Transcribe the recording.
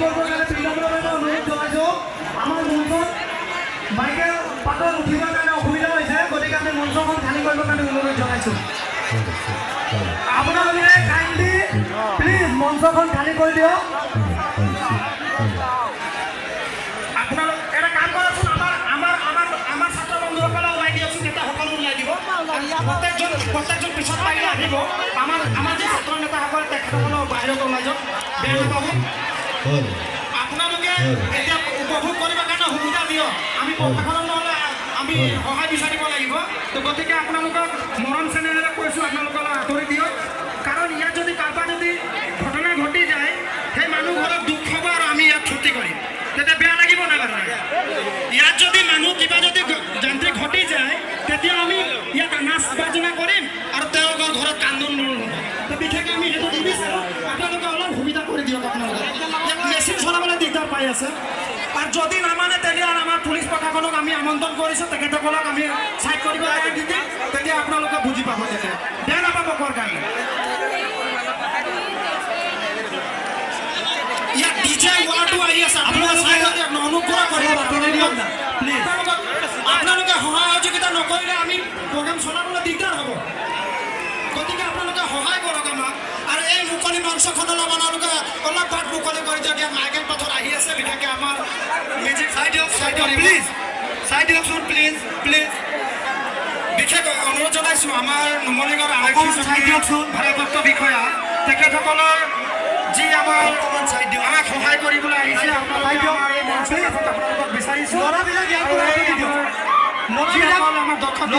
কৰিবৰ কাৰণে পিতামাতাক অনুৰোধ জনাইছোঁ। আমাৰ মঞ্চত বাইকে পাতত উঠিবৰ কাৰণে অসুবিধা হৈছে, গতিকে আমি মঞ্চখন খালী কৰিবৰ কাৰণে অনুৰোধ জনাইছোঁ। আপোনালোকে কাইণ্ডলি প্লিজ মঞ্চখন খালী কৰি দিয়ক। আপোনালোক এটা কাম কৰকচোন, আমাৰ ছাত্ৰ বন্ধুসকলে ওলাই দিয়কচোন, নেতা সকলো ওলাই দিব। প্ৰত্যেকজন পিছত পাৰিলে আহিব। আমাৰ যি ছাত্ৰ নেতাসকল তেখেতসকলক বাহিৰত ওলাই যাওক, বেয়া নাপাব। আপোনালোকে এতিয়া উপভোগ কৰিবৰ কাৰণে সুবিধা দিয়ক। আমি প্ৰশাসনৰ নহ'লে আমি সহায় বিচাৰিব লাগিব। তো গতিকে আপোনালোকক মৰম চেনেহেৰে কৈছোঁ, আপোনালোকক আঁতৰি দিয়ক। কাৰণ ইয়াত যদি কাৰোবাৰ যদি ঘটনা ঘটি যায়, সেই মানুহ ঘৰত দুখ হ'ব আৰু আমি ইয়াত ক্ষতি কৰিম, তেতিয়া বেয়া লাগিব নালাগে। ইয়াত যদি মানুহ কিবা যদি যান্ত্ৰিক ঘটি যায়, তেতিয়া আমি ইয়াত নাচ বাজনা কৰিম আৰু তেওঁলোকৰ ঘৰত কান্দোন হ'ব। তো বিশেষকৈ আমি সেইটো নিবিচাৰোঁ। আপোনালোকে অলপ সুবিধা কৰি দিয়ক। আপোনালোকে ইয়াত মেচিন চলাবলৈ দিগদাৰ পাই আছে, আৰু যদি নামানে তেতিয়াহ'লে আমাৰ পুলিচ প্ৰশাসনক আমি আমন্ত্ৰণ কৰিছোঁ, তেখেতসকলক আমি চাইড কৰিব লাগে দিম, তেতিয়া আপোনালোকে বুজি পাব। তেতিয়া বেয়া নাপাব কোৱাৰ কাৰণে। ইয়াত ডিজে ৱাৰ্ডো আহি আছে, আপোনালোকে অনুগ্ৰহ কৰিব প্লিজ। আপোনালোকে সহায় সহযোগিতা নকৰিলে আমি প্ৰগ্ৰাম চলাবলৈ দিগদাৰ হ'ব। গতিকে আপোনালোকে সহায় কৰক আমাক। আৰু এই মুকলি মঞ্চখনলৈ আপোনালোকে অলপ বাট মুকলি কৰি দিয়ক। ইয়াত মাইকেল পাথৰ আহি আছে, বিশেষকৈ আমাৰ মেজিক চাই দিয়ক প্লিজ, চাই দিয়কচোন প্লিজ প্লিজ। বিশেষ অনুৰোধ জনাইছোঁ আমাৰ নুমলীগড় আৰক্ষী ভাৰপ্ৰাপ্ত বিষয়া তেখেতসকলৰ যি আমাক সহায় কৰিবলৈ আহিছে, আপোনালোকক বিচাৰিছোঁ। আমাৰ দক্ষতা